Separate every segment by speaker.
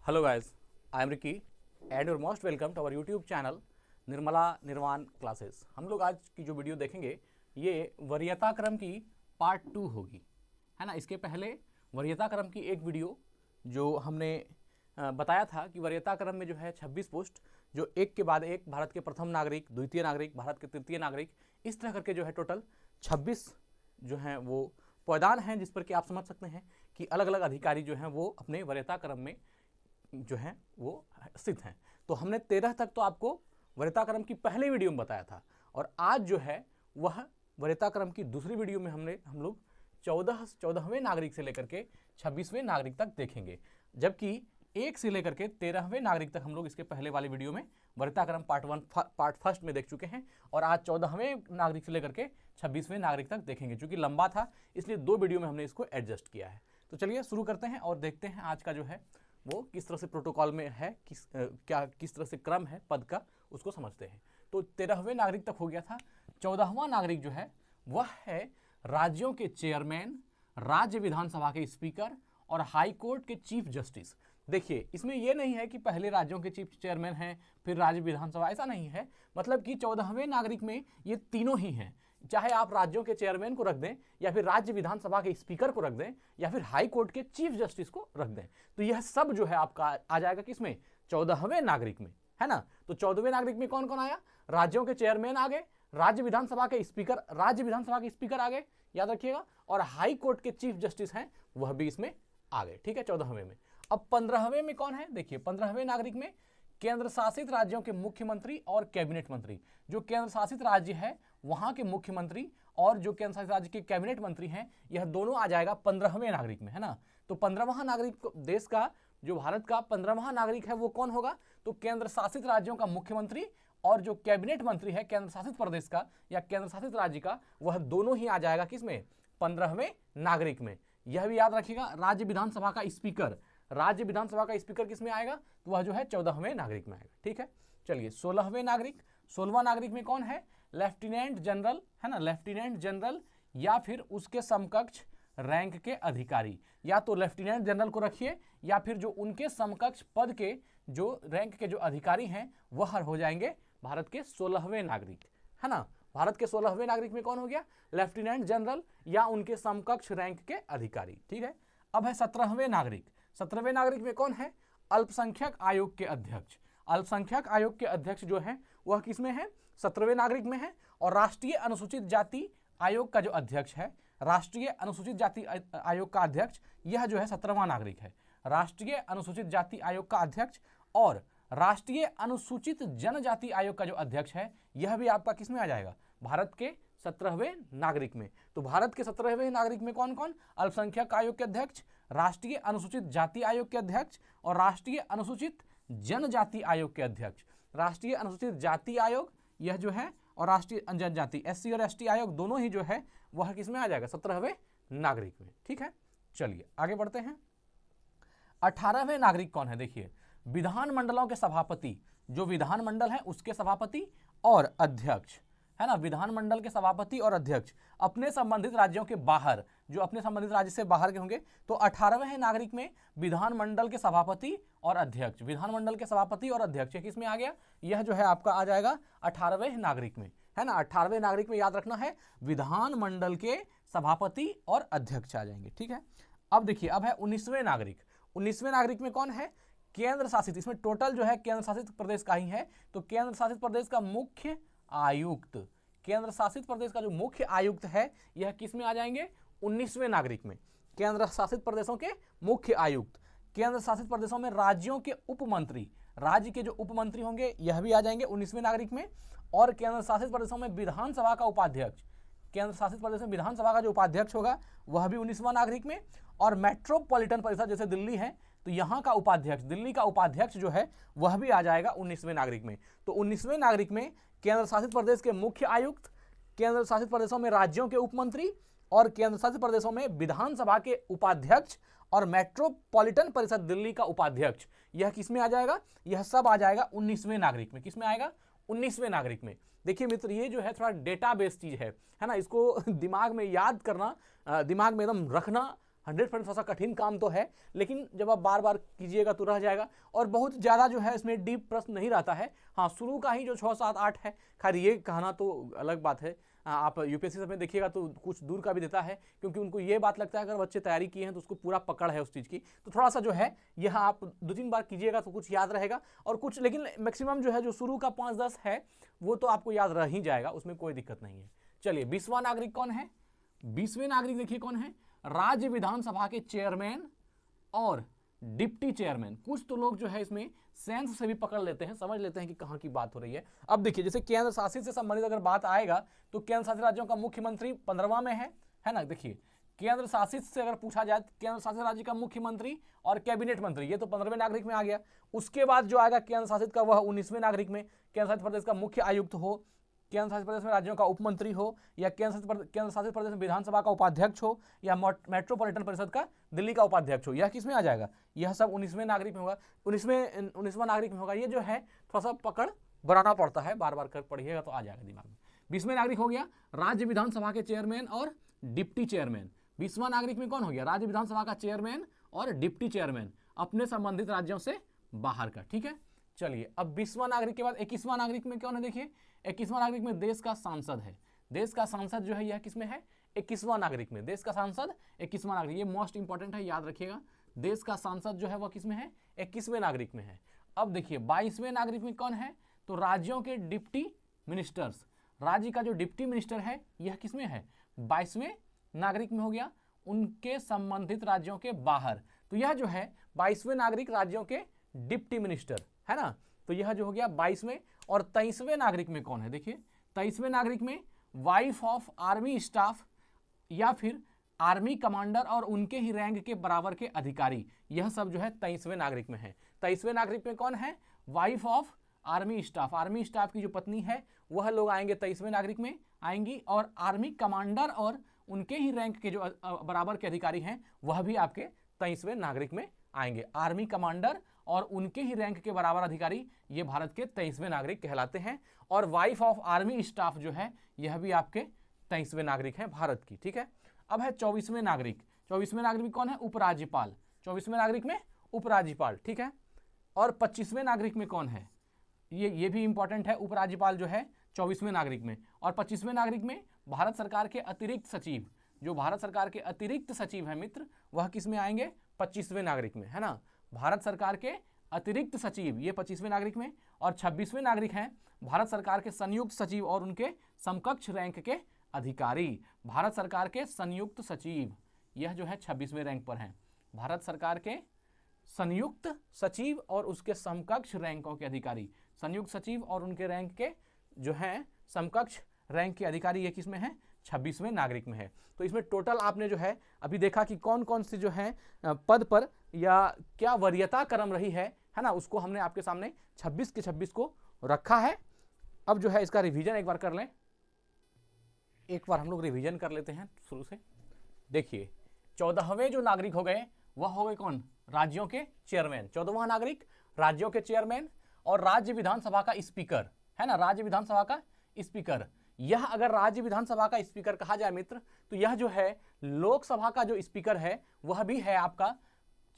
Speaker 1: Hello guys, I am Ricky and you're most welcome to our YouTube channel Nirmala निर्वाण classes. हम लोग आज की जो वीडियो देखेंगे ये वरीयता क्रम की पार्ट 2 होगी, है ना। इसके पहले वरीयता क्रम की एक वीडियो जो हमने बताया था कि वरीयता क्रम में जो है 26 पोस्ट, जो एक के बाद एक भारत के प्रथम नागरिक, द्वितीय नागरिक, भारत के तृतीय नागरिक, इस तरह करके जो है टोटल 26 जो हैं वो पायदान हैं, जिस पर कि आप समझ सकते हैं कि अलग अलग अधिकारी जो हैं वो अपने वरीयता क्रम में जो हैं वो स्थित हैं। तो हमने 13 तक तो आपको वरीयता क्रम की पहले वीडियो में बताया था, और आज जो है वह वरीयता क्रम की दूसरी वीडियो में हम लोग 14वें नागरिक से लेकर के 26वें नागरिक तक देखेंगे, जबकि 1 से लेकर के 13वें नागरिक तक हम लोग इसके पहले वाली वीडियो में वरीयता क्रम पार्ट फर्स्ट में देख चुके हैं, और आज 14वें नागरिक से लेकर के 26वें नागरिक तक देखेंगे। चूंकि लंबा था इसलिए 2 वीडियो में हमने इसको एडजस्ट किया है। तो चलिए शुरू करते हैं और देखते हैं आज का जो है वो किस तरह से प्रोटोकॉल में है, किस तरह से क्रम है पद का, उसको समझते हैं। तो 13वें नागरिक तक हो गया था। 14वां नागरिक जो है वह है राज्यों के चेयरमैन, राज्य विधानसभा के स्पीकर और हाई कोर्ट के चीफ जस्टिस। देखिए, इसमें यह नहीं है कि पहले राज्यों के चीफ चेयरमैन हैं फिर राज्य विधानसभा, ऐसा नहीं है। मतलब कि 14वें नागरिक में ये तीनों ही हैं, चाहे आप राज्यों के चेयरमैन को रख दें या फिर राज्य विधानसभा के स्पीकर को रख दें या फिर हाई कोर्ट के चीफ जस्टिस को रख दें, तो यह सब जो है आपका आ जाएगा किसमें, 14वें नागरिक में, है ना। तो 14वें नागरिक में कौन कौन आया, राज्यों के चेयरमैन आ गए, राज्य विधानसभा के स्पीकर आ गए, याद रखिएगा, और हाई कोर्ट के चीफ जस्टिस हैं वह भी इसमें आ गए, ठीक है, 14वें में। अब 15वें में कौन है, देखिए 15वें नागरिक में केंद्र शासित राज्यों के मुख्यमंत्री और कैबिनेट मंत्री। जो केंद्र शासित राज्य है वहां के मुख्यमंत्री और जो केंद्र शासित राज्य के कैबिनेट मंत्री हैं, यह दोनों आ जाएगा 15वें नागरिक में, है ना। तो 15वां नागरिक देश का, जो भारत का 15वां नागरिक है वो कौन होगा, तो केंद्र शासित राज्यों का मुख्यमंत्री और जो कैबिनेट मंत्री है केंद्र शासित प्रदेश का या केंद्र शासित राज्य का, वह दोनों ही आ जाएगा किसमें, 15वें नागरिक में। यह भी याद रखिएगा, राज्य विधानसभा का स्पीकर किसमें आएगा, तो वह जो है 14वें नागरिक में आएगा, ठीक है। चलिए 16वां नागरिक में कौन है, लेफ्टिनेंट जनरल, है ना, लेफ्टिनेंट जनरल या फिर उसके समकक्ष रैंक के अधिकारी। या तो लेफ्टिनेंट जनरल को रखिए या फिर जो उनके समकक्ष पद के जो रैंक के जो अधिकारी हैं वह हो जाएंगे भारत के 16वें नागरिक, है ना। भारत के 16वें नागरिक में कौन हो गया, लेफ्टिनेंट जनरल या उनके समकक्ष रैंक के अधिकारी, ठीक है। अब है 17वें नागरिक में कौन है, अल्पसंख्यक आयोग के अध्यक्ष। अल्पसंख्यक आयोग के अध्यक्ष जो है वह किसमें है, 17वें नागरिक में है। और राष्ट्रीय अनुसूचित जाति आयोग का जो अध्यक्ष है, राष्ट्रीय अनुसूचित जाति आयोग का अध्यक्ष, यह जो है 17वां नागरिक है। राष्ट्रीय अनुसूचित जाति आयोग का अध्यक्ष और राष्ट्रीय अनुसूचित जनजाति आयोग का जो अध्यक्ष है, यह भी आपका किसमें आ जाएगा, भारत के 17वें नागरिक में। तो भारत के 17वें नागरिक में कौन कौन, अल्पसंख्यक आयोग के अध्यक्ष, राष्ट्रीय अनुसूचित जाति आयोग के अध्यक्ष और राष्ट्रीय अनुसूचित जनजाति आयोग के अध्यक्ष। राष्ट्रीय अनुसूचित जाति आयोग यह जो है और राष्ट्रीय जनजाति SC और ST आयोग दोनों ही जो है वह किसमें आ जाएगा, 17वें नागरिक में, ठीक है। चलिए आगे बढ़ते हैं। 18वें नागरिक कौन है, देखिए विधानमंडलों के सभापति, जो विधानमंडल है उसके सभापति और अध्यक्ष, है ना, विधानमंडल के सभापति और अध्यक्ष अपने संबंधित राज्यों के बाहर, जो अपने संबंधित राज्य से बाहर के होंगे। तो 18वें नागरिक में विधानमंडल के सभापति और अध्यक्ष, विधानमंडल के सभापति और अध्यक्ष किसमें आ गया, यह जो है आपका आ जाएगा 18वें नागरिक में, है ना। 18वें नागरिक में याद रखना है विधानमंडल के सभापति और अध्यक्ष आ जाएंगे, ठीक है। अब देखिए, अब है 19वें नागरिक। 19वें नागरिक में कौन है, केंद्र शासित, इसमें टोटल जो है केंद्र शासित प्रदेश का ही है, तो केंद्र शासित प्रदेश का मुख्य आयुक्त, केंद्र शासित प्रदेश का जो मुख्य आयुक्त है यह किसमें आ जाएंगे, 19वें नागरिक में। केंद्र शासित प्रदेशों के मुख्य आयुक्त, केंद्र शासित प्रदेशों में राज्यों के उपमंत्री, राज्य के जो उपमंत्री होंगे यह भी आ जाएंगे 19वें नागरिक में। और केंद्र शासित प्रदेशों में विधानसभा का उपाध्यक्ष, केंद्र शासित प्रदेश में विधानसभा का जो उपाध्यक्ष होगा वह भी 19वां नागरिक में। और मेट्रोपॉलिटन परिषद जैसे दिल्ली है तो यहाँ का उपाध्यक्ष, दिल्ली का उपाध्यक्ष जो है वह भी आ जाएगा 19वें नागरिक में। तो 19वें नागरिक में केंद्र शासित प्रदेश के मुख्य आयुक्त, केंद्र शासित प्रदेशों में राज्यों के उपमंत्री और केंद्र शासित प्रदेशों में विधानसभा के उपाध्यक्ष और मेट्रोपॉलिटन परिषद दिल्ली का उपाध्यक्ष, यह किसमें आ जाएगा, यह सब आ जाएगा 19वें नागरिक में। किसमें आएगा, 19वें नागरिक में। देखिए मित्र, ये जो है थोड़ा डेटाबेस चीज है ना, इसको दिमाग में याद करना, दिमाग में एकदम रखना 100% थोड़ा सा कठिन काम तो है, लेकिन जब आप बार बार कीजिएगा तो रह जाएगा, और बहुत ज़्यादा जो है इसमें डीप प्रश्न नहीं रहता है। हाँ, शुरू का ही जो 6, 7, 8 है, खैर ये कहना तो अलग बात है। आप यूपीएससी में देखिएगा तो कुछ दूर का भी देता है, क्योंकि उनको ये बात लगता है अगर बच्चे तैयारी किए हैं तो उसको पूरा पकड़ है उस चीज़ की। तो थोड़ा सा जो है यह आप 2-3 बार कीजिएगा तो कुछ याद रहेगा, और कुछ, लेकिन मैक्सिमम जो है जो शुरू का 5-10 है वो तो आपको याद रह ही जाएगा, उसमें कोई दिक्कत नहीं है। चलिए, 20वां नागरिक कौन है? 20वें नागरिक देखिए कौन है? राज्य विधानसभा के चेयरमैन और डिप्टी चेयरमैन। कुछ तो लोग जो है इसमें सेंस से भी पकड़ लेते हैं, समझ लेते हैं कि कहाँ की बात हो रही है। अब देखिए, जैसे केंद्र शासित से संबंधित अगर बात आएगा तो केंद्र शासित राज्यों का मुख्यमंत्री 15वां में है ना। देखिए, केंद्र शासित से अगर पूछा जाए केंद्र शासित राज्य का मुख्यमंत्री और कैबिनेट मंत्री, ये तो 15वें नागरिक में आ गया। उसके बाद जो आएगा केंद्र शासित का, वह 19वें नागरिक में। केंद्र शासित प्रदेश का मुख्य आयुक्त हो, केंद्र शासित प्रदेश में राज्यों का उपमंत्री हो, या केंद्र शासित प्रदेश में विधानसभा का उपाध्यक्ष हो, या मेट्रोपॉलिटन परिषद का दिल्ली का उपाध्यक्ष हो, यह किसमें आ जाएगा? यह सब 19वें नागरिक में होगा, 19वां नागरिक में होगा। ये जो है थोड़ा सा पकड़ बनाना पड़ता है, बार बार कर पढ़िएगा तो आ जाएगा दिमाग में। 20वें नागरिक हो गया राज्य विधानसभा के चेयरमैन और डिप्टी चेयरमैन। 20वां नागरिक में कौन हो गया? राज्य विधानसभा का चेयरमैन और डिप्टी चेयरमैन, अपने संबंधित राज्यों से बाहर का। ठीक है, चलिए, अब 20वां नागरिक के बाद 21वां नागरिक में कौन है? देखिए, 21वां नागरिक में देश का सांसद है। देश का सांसद जो है यह किसमें है? 21वां नागरिक में। देश का सांसद 21वां नागरिक, ये मोस्ट इंपॉर्टेंट है, याद रखिएगा। देश का सांसद जो है वह किसमें है? 21वें नागरिक में है। अब देखिए, 22वें नागरिक में कौन है? तो राज्यों के डिप्टी मिनिस्टर्स। राज्य का जो डिप्टी मिनिस्टर है यह किसमें है? 22वें नागरिक में हो गया, उनके संबंधित राज्यों के बाहर। तो यह जो है 22वें नागरिक राज्यों के डिप्टी मिनिस्टर है ना। तो यह जो हो गया 22वें। और 23वें नागरिक में कौन है? देखिए, 23वें नागरिक में वाइफ ऑफ आर्मी स्टाफ या फिर आर्मी कमांडर और उनके ही रैंक के बराबर के अधिकारी, यह सब जो है 23वें नागरिक में है। 23वें नागरिक में कौन है? Wife of army staff. Army staff की जो पत्नी है वह लोग आएंगे 23वें नागरिक में आएंगी, और आर्मी कमांडर और उनके ही रैंक के जो बराबर के अधिकारी हैं वह भी आपके 23वें नागरिक में आएंगे। आर्मी कमांडर और उनके ही रैंक के बराबर अधिकारी ये भारत के 23वें नागरिक कहलाते हैं। और वाइफ ऑफ आर्मी स्टाफ जो है यह भी आपके 23वें नागरिक हैं भारत की। ठीक है, अब है 24वें नागरिक। 24वें नागरिक में कौन है? उपराज्यपाल। 24वें नागरिक में उपराज्यपाल। ठीक है, और 25वें नागरिक में कौन है? ये भी इंपॉर्टेंट है, उपराज्यपाल जो है 24वें नागरिक में। और 25वें नागरिक में भारत सरकार के अतिरिक्त सचिव, जो भारत सरकार के अतिरिक्त सचिव है मित्र, वह किस में आएंगे? 25वें नागरिक में, है ना। भारत सरकार के अतिरिक्त सचिव ये 25वें नागरिक में। और 26वें नागरिक हैं भारत सरकार के संयुक्त सचिव और उनके समकक्ष रैंक के अधिकारी। भारत सरकार के संयुक्त सचिव यह जो है 26वें रैंक पर हैं। भारत सरकार के संयुक्त सचिव और उसके समकक्ष रैंकों के अधिकारी, संयुक्त सचिव और उनके रैंक के जो हैं समकक्ष रैंक के अधिकारी, ये किस में है? 26वें नागरिक में है। तो इसमें टोटल आपने जो है अभी देखा कि कौन कौन से जो है पद पर या क्या वरीयता क्रम रही है ना, उसको हमने आपके सामने 26 के 26 को रखा है। अब जो है इसका रिवीजन एक बार कर लें, एक बार हम लोग रिवीजन कर लेते हैं शुरू से। देखिए, 14वें जो नागरिक हो गए वह हो गए कौन? राज्यों के चेयरमैन। 14वां नागरिक राज्यों के चेयरमैन और राज्य विधानसभा का स्पीकर, है ना, राज्य विधानसभा का स्पीकर। यह अगर राज्य विधानसभा का स्पीकर कहा जाए मित्र, तो यह जो है लोकसभा का जो स्पीकर है वह भी है आपका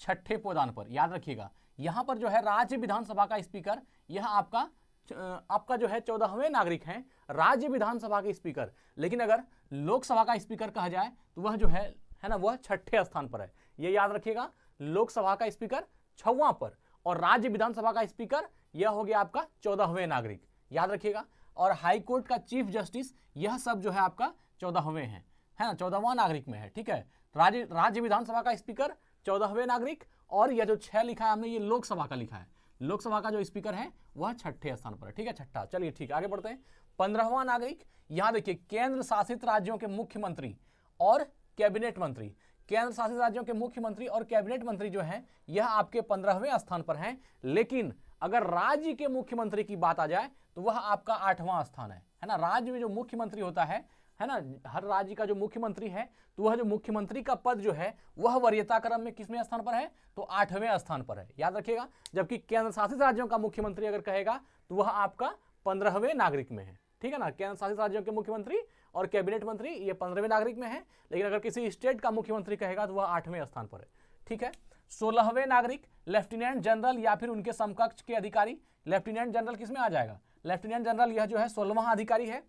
Speaker 1: 6ठे पोदान पर। याद रखिएगा, यहां पर जो है राज्य विधानसभा का स्पीकर, यह आपका जो है 14वें नागरिक हैं राज्य विधानसभा के स्पीकर। लेकिन अगर लोकसभा का स्पीकर कहा जाए तो वह जो है ना, वह 6ठे स्थान पर है। यह याद रखिएगा, लोकसभा का स्पीकर 6वां पर और राज्य विधानसभा का स्पीकर यह हो गया आपका 14वें नागरिक, याद रखिएगा। और हाई कोर्ट का चीफ जस्टिस यह सब जो है आपका 14वें है ना, 14वां नागरिक में है। ठीक है, राज्य विधानसभा का स्पीकर 14वें नागरिक, और यह जो 6 लिखा है हमने ये लोकसभा का लिखा है। लोकसभा का जो स्पीकर है वह 6ठे स्थान पर है। ठीक है, 6ठा। चलिए ठीक, आगे बढ़ते हैं। 15वां नागरिक, यहां देखिए केंद्र शासित राज्यों के मुख्यमंत्री और कैबिनेट मंत्री। केंद्र शासित राज्यों के मुख्यमंत्री और कैबिनेट मंत्री जो हैं यह आपके 15वें स्थान पर हैं। लेकिन अगर राज्य के मुख्यमंत्री की बात आ जाए तो वह आपका 8वां स्थान है ना। राज्य में जो मुख्यमंत्री होता है ना, हर राज्य का जो मुख्यमंत्री है, तो वह जो मुख्यमंत्री का पद जो है वह वरीयता क्रम में किसमें स्थान पर है? तो 8वें स्थान पर है, याद रखिएगा। जबकि केंद्र शासित राज्यों का मुख्यमंत्री अगर कहेगा तो वह आपका 15वें नागरिक में है। ठीक है ना, केंद्र शासित राज्यों के मुख्यमंत्री और कैबिनेट मंत्री ये 15वें नागरिक में है, लेकिन अगर किसी स्टेट का मुख्यमंत्री कहेगा तो वह 8वें स्थान पर है। ठीक है। 16वें नागरिक लेफ्टिनेंट जनरल या फिर उनके समकक्ष के अधिकारी। लेफ्टिनेंट जनरल किस में आ जाएगा? लेफ्टिनेंट जनरल यह जो है 16वां अधिकारी है।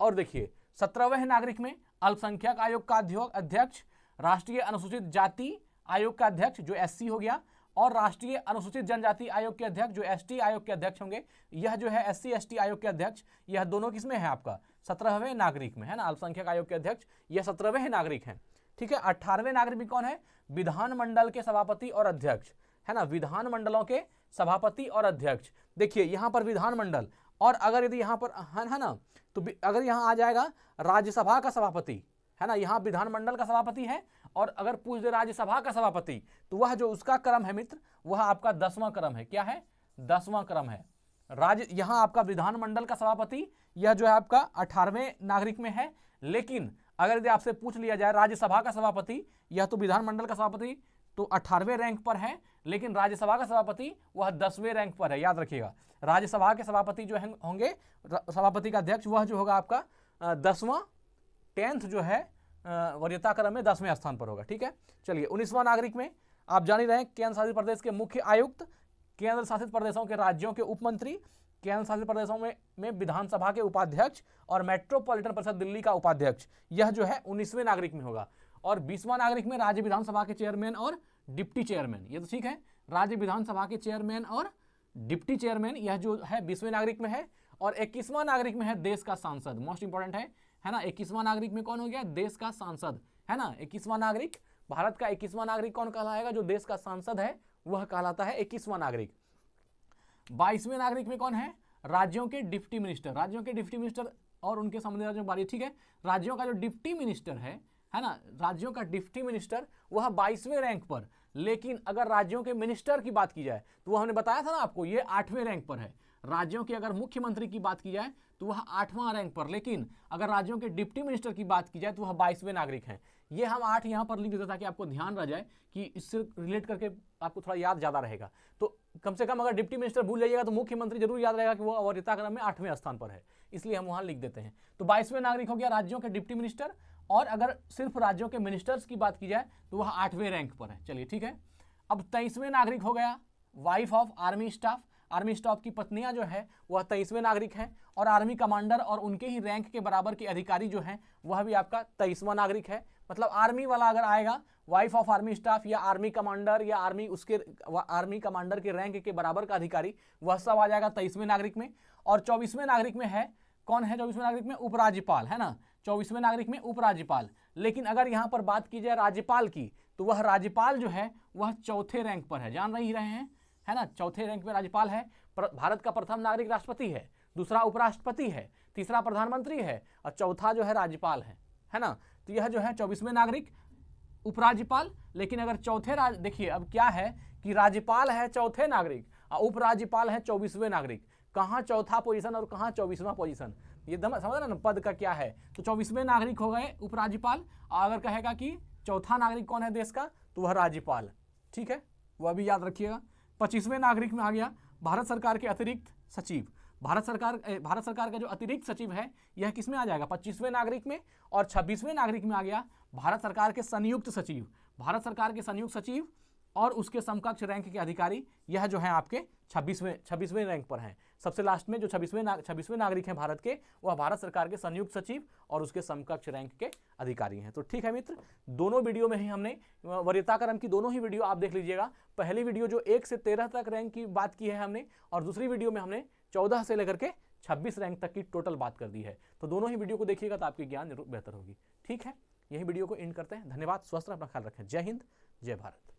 Speaker 1: और देखिए 17वें नागरिक में अल्पसंख्यक आयोग का अध्यक्ष, राष्ट्रीय अनुसूचित जाति आयोग का अध्यक्ष जो एससी हो गया, और राष्ट्रीय अनुसूचित जनजाति आयोग के अध्यक्ष जो एसटी आयोग के अध्यक्ष होंगे। यह जो है एससी एसटी आयोग के अध्यक्ष, यह दोनों किसमें है आपका? 17वें नागरिक में है ना। अल्पसंख्यक आयोग के अध्यक्ष यह 17वें नागरिक हैं। ठीक है। 18वें नागरिक में कौन है? विधानमंडल के सभापति और अध्यक्ष, है ना। विधानमंडलों के सभापति और अध्यक्ष। देखिए यहां पर विधानमंडल, और अगर यदि यहां पर है ना, तो अगर यहां आ जाएगा राज्यसभा का सभापति, है ना। यहां विधानमंडल का सभापति है, और अगर पूछ दे राज्यसभा का सभापति, तो वह जो उसका क्रम है मित्र, वह आपका 10वां क्रम है। क्या है? 10वां क्रम है। यहां आपका विधानमंडल का सभापति यह जो है आपका 18वें नागरिक में है, लेकिन अगर यदि आपसे पूछ लिया जाए राज्यसभा का सभापति, यह तो विधानमंडल का सभापति तो 18वें रैंक पर है, लेकिन राज्यसभा का सभापति वह 10वें रैंक पर है। याद रखिएगा, राज्यसभा के सभापति जो होंगे, सभापति का अध्यक्ष, वह जो होगा आपका 10वां 10th जो है वरीयता क्रम में 10वें स्थान पर होगा। ठीक है। चलिए 19वां नागरिक में आप जान ही रहे हैं, केंद्र शासित प्रदेश के मुख्य आयुक्त, केंद्र शासित प्रदेशों के राज्यों के उप मंत्री, केंद्र शासित प्रदेशों में विधानसभा के उपाध्यक्ष और मेट्रोपॉलिटन परिषद दिल्ली का उपाध्यक्ष, यह जो है 19वें नागरिक में होगा। और 20वां नागरिक में राज्य विधानसभा के चेयरमैन और डिप्टी चेयरमैन, ये तो ठीक है, राज्य विधानसभा के चेयरमैन और डिप्टी चेयरमैन, यह जो है 20वें नागरिक में है। और 21वां नागरिक में है देश का सांसद, मोस्ट इंपॉर्टेंट है ना। 21वां नागरिक में कौन हो गया? देश का सांसद, है ना। 21वां नागरिक, भारत का 21वां नागरिक कौन कहलाएगा? जो देश का सांसद है वह कहलाता है 21वां नागरिक। 22वें नागरिक में कौन है? राज्यों के डिप्टी मिनिस्टर। राज्यों के डिप्टी मिनिस्टर और उनके संबंधित राज्यों की बारी। ठीक है। राज्यों का जो डिप्टी मिनिस्टर है ना, राज्यों का डिप्टी मिनिस्टर वह 22वें रैंक पर, लेकिन अगर राज्यों के मिनिस्टर की बात की जाए तो वह हमने बताया था ना आपको, ये 8वें रैंक पर है। राज्यों के अगर मुख्यमंत्री की बात की जाए तो वह 8वां रैंक पर, लेकिन अगर राज्यों के डिप्टी मिनिस्टर की बात की जाए तो वह 22वें नागरिक हैं। ये हम 8 यहाँ पर लिख देते ताकि आपको ध्यान रह जाए कि इससे रिलेट करके आपको थोड़ा याद ज़्यादा रहेगा। तो कम से कम अगर डिप्टी मिनिस्टर भूल जाइएगा तो मुख्यमंत्री जरूर याद रहेगा कि वो वरीयता क्रम में 8वें स्थान पर है, इसलिए हम वहाँ लिख देते हैं। तो 22वें नागरिक हो गया राज्यों के डिप्टी मिनिस्टर, और अगर सिर्फ राज्यों के मिनिस्टर्स की बात की जाए तो वह 8वें रैंक पर है। चलिए ठीक है। अब 23वें नागरिक हो गया wife of army staff. Army staff की पत्नियां जो है वह 23वें नागरिक हैं, और आर्मी कमांडर और उनके ही रैंक के बराबर के अधिकारी जो हैं वह भी आपका 23वां नागरिक है। मतलब आर्मी वाला अगर आएगा, वाइफ ऑफ आर्मी स्टाफ या आर्मी कमांडर या आर्मी कमांडर के रैंक के बराबर का अधिकारी, वह सब आ जाएगा 23वें नागरिक में। और 24वें नागरिक में है कौन है? 24वें नागरिक में उपराज्यपाल, है ना। 24वें नागरिक में उपराज्यपाल, लेकिन अगर यहाँ पर बात की जाए राज्यपाल की, तो वह राज्यपाल जो है वह 4थे रैंक पर है। जान ही रहे हैं, है ना। 4थे रैंक में राज्यपाल है। भारत का प्रथम नागरिक राष्ट्रपति है, दूसरा उपराष्ट्रपति है, तीसरा प्रधानमंत्री है, और चौथा जो है राज्यपाल है ना। तो यह जो है 24वें नागरिक उपराज्यपाल। लेकिन अगर देखिए अब क्या है कि राज्यपाल है 4थे नागरिक और उपराज्यपाल है 24वें नागरिक। कहाँ चौथा पोजीशन और कहाँ 24वां पोजीशन, ये समझ ना पद का क्या है। तो 24वें नागरिक हो गए उपराज्यपाल, और अगर कहेगा कि चौथा नागरिक कौन है देश का, तो वह राज्यपाल। ठीक है, वह भी याद रखिएगा। 25वें नागरिक में आ गया भारत सरकार के अतिरिक्त सचिव। भारत सरकार का जो अतिरिक्त सचिव है यह किस में आ जाएगा? 25वें नागरिक में। और 26वें नागरिक में आ गया भारत सरकार के संयुक्त सचिव। भारत सरकार के संयुक्त सचिव और उसके समकक्ष रैंक के अधिकारी, यह जो है आपके 26वें रैंक पर हैं। सबसे लास्ट में जो 26वें नागरिक हैं भारत के, वह भारत सरकार के संयुक्त सचिव और उसके समकक्ष रैंक के अधिकारी हैं। तो ठीक है मित्र, दोनों वीडियो में ही हमने वरीयता क्रम की दोनों ही वीडियो आप देख लीजिएगा। पहली वीडियो जो 1 से 13 तक रैंक की बात की है हमने, और दूसरी वीडियो में हमने 14 से लेकर के 26 रैंक तक की टोटल बात कर दी है। तो दोनों ही वीडियो को देखिएगा तो आपकी ज्ञान बेहतर होगी। ठीक है, यही वीडियो को एंड करते हैं। धन्यवाद, स्वस्थ रहें, अपना ख्याल रखें। जय हिंद, जय भारत।